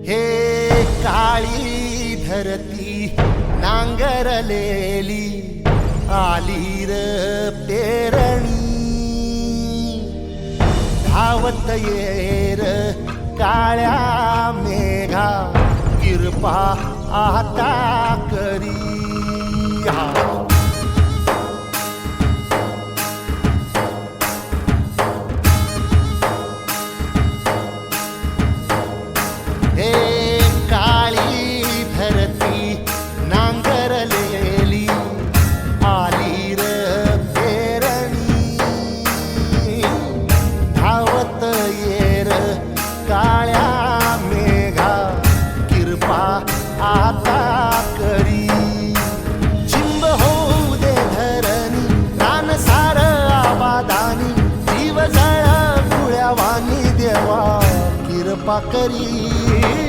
हे काळी धरती नांगरलेली आली र पेरणी धावत येर काळ्या मेघा कृपा आता करी हे काळी धरती नांगरलेली आली र पेरणी धावत येर काळ्या मेघा कृपा आता करी चिंब होऊ दे धरणी रान सार आबादानी जीव जळ गुळ्यावानी देवा कृपा करी